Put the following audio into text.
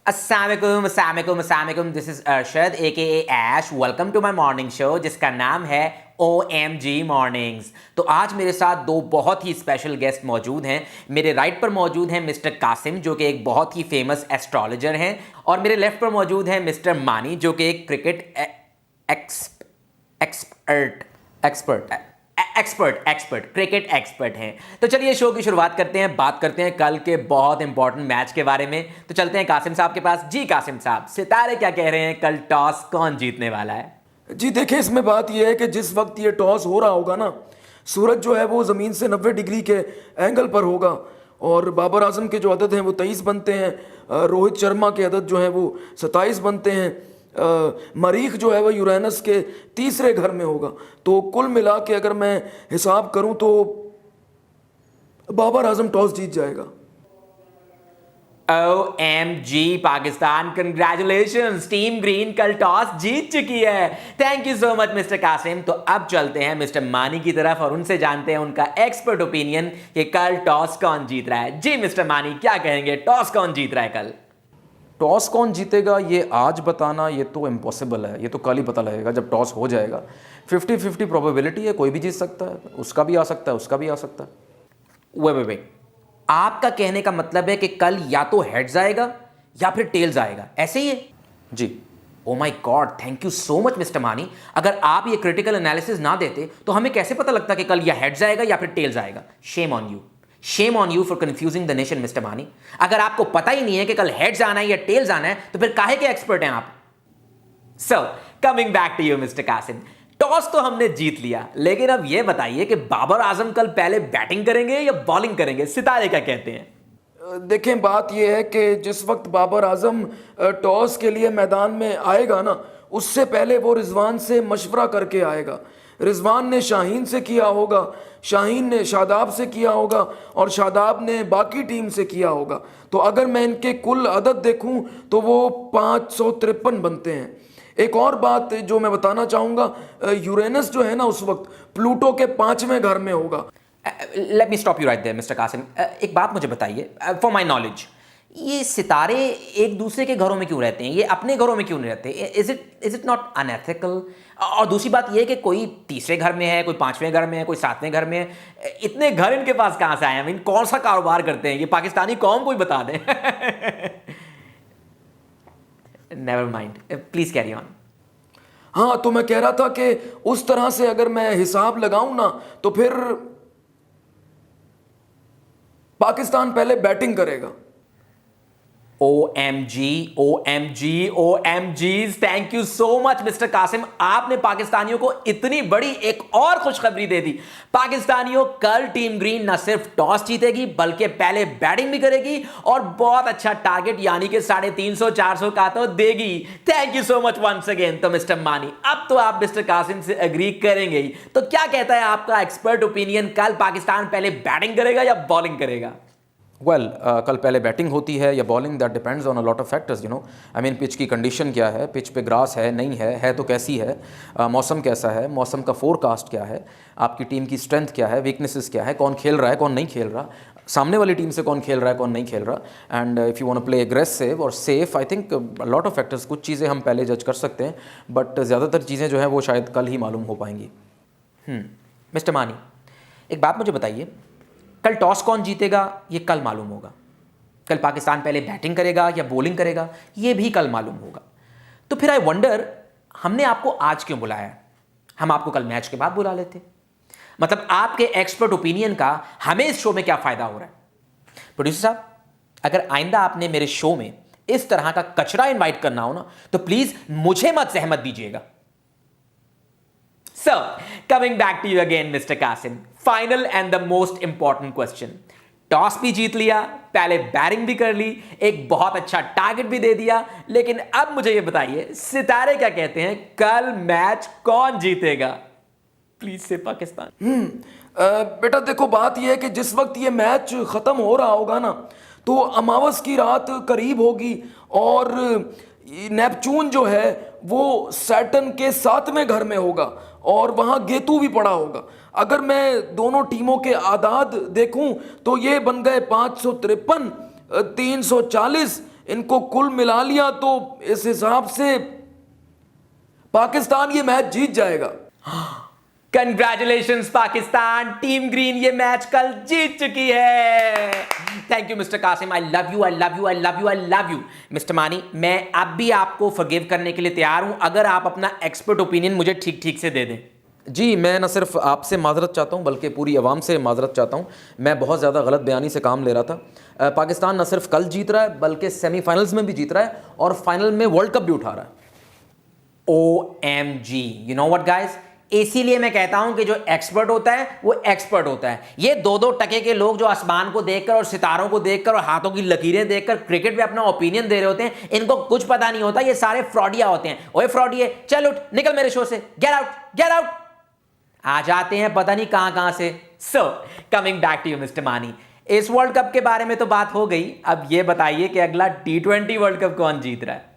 अस्सलामुअलैकुम अस्सलामुअलैकुम अस्सलामुअलैकुम। This is Arshad A Ash. Welcome to my morning show जिसका नाम है OMG मॉर्निंग्स। तो आज मेरे साथ दो बहुत ही स्पेशल गेस्ट मौजूद हैं। मेरे राइट पर मौजूद हैं मिस्टर कासिम जो कि एक बहुत ही फेमस एस्ट्रोलॉजर हैं, और मेरे लेफ्ट पर मौजूद हैं मिस्टर मानी जो कि एक cricket expert expert cricket expert हैं। तो चलिए शो की शुरुआत करते हैं, बात करते हैं कल के बहुत इंपॉर्टेंट मैच के बारे में। तो चलते हैं कासिम साहब के पास। जी कासिम साहब, सितारे क्या कह रहे हैं, कल टॉस कौन जीतने वाला है? जी देखिए, इसमें बात यह है कि जिस वक्त ये टॉस हो रहा होगा ना, सूरज जो है वो ज़मीन से 90 डिग्री के एंगल पर होगा, और बाबर आजम के जो अदद हैं वो 23 बनते हैं, रोहित शर्मा के अदद जो हैं वो 27 बनते हैं, मरीख जो है वो यूरेनस के तीसरे घर में होगा। तो कुल मिला के अगर मैं हिसाब करूं तो बाबर आजम टॉस जीत जाएगा। OMG Pakistan, congratulations, team green कल टॉस जीत चुकी है। Thank you so much mister Qasim. तो अब चलते हैं मिस्टर मानी की तरफ और उनसे जानते हैं उनका एक्सपर्ट ओपिनियन कि कल टॉस कौन जीत रहा है। जी मिस्टर मानी, क्या कहेंगे, टॉस कौन जीत रहा है कल? टॉस कौन जीतेगा ये आज बताना ये तो इम्पॉसिबल है, ये तो कल ही पता लगेगा जब टॉस हो जाएगा। 50-50 प्रोबेबिलिटी है, कोई भी जीत सकता है, उसका भी आ सकता है, उसका भी आ सकता है। वे आपका कहने का मतलब है कि कल या तो हेड्स आएगा या फिर टेल्स आएगा, ऐसे ही है? जी। Oh my god, thank you so much mister Mani. अगर आप ये क्रिटिकल एनालिसिस ना देते तो हमें कैसे पता लगता कि कल या हेड्स आएगा या फिर टेल्स आएगा? Shame on you, shame on you for confusing the nation mister Mani. अगर आपको पता ही नहीं है कि कल हेड्स आना है या टेल्स आना है तो फिर काहे के एक्सपर्ट हैं आप? So coming back to you mister Qasim, toss तो हमने जीत लिया, लेकिन अब यह बताइए कि बाबर आजम कल पहले बैटिंग करेंगे या बॉलिंग करेंगे? सितारे क्या कहते हैं? देखें, बात यह है कि जिस वक्त बाबर आजम टॉस के लिए मैदान में आएगा ना, उससे पहले वो रिजवान से मशवरा करके आएगा। रिजवान ने शाहीन से किया होगा, शाहीन ने शादाब से किया होगा, और शादाब ने बाकी टीम से किया होगा। तो अगर मैं इनके कुल अदद देखूं तो वो 553 बनते हैं। एक और बात जो मैं बताना चाहूँगा, यूरेनस जो है ना उस वक्त प्लूटो के 5वें घर में होगा। Let me stop you right there mister Qasim. एक बात मुझे बताइए, फॉर माय नॉलेज, ये सितारे एक दूसरे के घरों में क्यों रहते हैं, ये अपने घरों में क्यों नहीं रहते? Is it not unethical? और दूसरी बात ये कि कोई तीसरे घर में है, कोई 5वें घर में है, कोई 7वें घर में है, इतने घर इनके पास कहाँ से आए? आई मीन कौन सा कारोबार करते हैं ये? पाकिस्तानी कौम कोई बता दें। Never mind, please carry on. हाँ, तो मैं कह रहा था कि उस तरह से अगर मैं हिसाब लगाऊं ना तो फिर पाकिस्तान पहले बैटिंग करेगा। OMGs, thank you so much mister Qasim. आपने पाकिस्तानियों को इतनी बड़ी एक और खुशखबरी दे दी। पाकिस्तानियों, कल टीम ग्रीन न सिर्फ टॉस जीतेगी बल्कि पहले बैटिंग भी करेगी और बहुत अच्छा टारगेट यानी कि 350-400 का तो देगी। Thank you so much once again. तो मिस्टर मानी, अब तो आप मिस्टर कासिम से एग्री करेंगे ही। तो क्या कहता है आपका एक्सपर्ट ओपिनियन, कल पाकिस्तान पहले बैटिंग करेगा या बॉलिंग करेगा? वेल, कल पहले बैटिंग होती है या bowling, that depends on a lot of factors, you know. I mean pitch की कंडीशन क्या है, पिच पे ग्रास है नहीं है तो कैसी है, मौसम कैसा है, मौसम का फोरकास्ट क्या है, आपकी टीम की स्ट्रेंथ क्या है, वीकनेसेस क्या है, कौन खेल रहा है कौन नहीं खेल रहा, सामने वाली टीम से कौन खेल रहा है कौन नहीं खेल रहा। And if you want to play aggressive और safe, I think lot of factors, कुछ चीज़ें हम पहले जज कर सकते हैं, बट ज़्यादातर चीज़ें जो हैं वो शायद कल ही मालूम हो पाएंगी। मिस्टर मानी, एक बात मुझे बताइए, कल टॉस कौन जीतेगा ये कल मालूम होगा। कल पाकिस्तान पहले बैटिंग करेगा या बॉलिंग करेगा ये भी कल मालूम होगा। तो फिर आई वंडर, हमने आपको आज क्यों बुलाया है? हम आपको कल मैच के बाद बुला लेते। मतलब आपके एक्सपर्ट ओपिनियन का हमें इस शो में क्या फायदा हो रहा है? प्रोड्यूसर साहब, अगर आइंदा आपने मेरे शो में इस तरह का कचरा इनवाइट करना हो ना तो प्लीज मुझे मत सहमत दीजिएगा। So, coming back to you again, Mr. Qasim. Final and the most important question. Toss भी जीत लिया, पहले बैटिंग भी कर ली, एक बहुत अच्छा टारगेट भी दे दिया, लेकिन अब मुझे ये बताइए, सितारे क्या कहते हैं, कल मैच कौन जीतेगा? प्लीज से पाकिस्तान। बेटा देखो, बात यह है कि जिस वक्त ये मैच खत्म हो रहा होगा ना तो अमावस की रात करीब होगी, और नेपचून जो है वो सैटर्न के 7वें घर में होगा, और वहाँ गेतू भी पड़ा होगा। अगर मैं दोनों टीमों के आदाद देखूं तो ये बन गए 553, 340, इनको कुल मिला लिया तो इस हिसाब से पाकिस्तान ये मैच जीत जाएगा। कंग्रेचुलेशंस पाकिस्तान, टीम ग्रीन ये मैच कल जीत चुकी है। Thank you mister Qasim, I love you, I love you, I love you, I love you. Mister Mani, मैं अब भी आपको फॉरगिव करने के लिए तैयार हूं अगर आप अपना एक्सपर्ट ओपिनियन मुझे ठीक ठीक से दे दें। जी, मैं न सिर्फ आपसे माजरत चाहता हूं बल्कि पूरी आवाम से माजरत चाहता हूं। मैं बहुत ज़्यादा गलत बयानी से काम ले रहा था। पाकिस्तान न सिर्फ कल जीत रहा है बल्कि सेमीफाइनल्स में भी जीत रहा है और फाइनल में वर्ल्ड कप भी उठा रहा है। OMG, you know what guys, इसीलिए मैं कहता हूं कि जो एक्सपर्ट होता है वो एक्सपर्ट होता है। ये दो दो टके के लोग जो आसमान को देखकर और सितारों को देखकर और हाथों की लकीरें देखकर क्रिकेट में अपना ओपिनियन दे रहे होते हैं, इनको कुछ पता नहीं होता, ये सारे फ्रॉडिया होते हैं। ओए फ्रॉडिये, चल उठ, निकल मेरे शो से, गेट आउट, गेट आउट। आ जाते हैं पता नहीं कहां से। So coming back to you mister Mani, इस वर्ल्ड कप के बारे में तो बात हो गई, अब ये बताइए कि अगला T20 वर्ल्ड कप कौन जीत रहा है?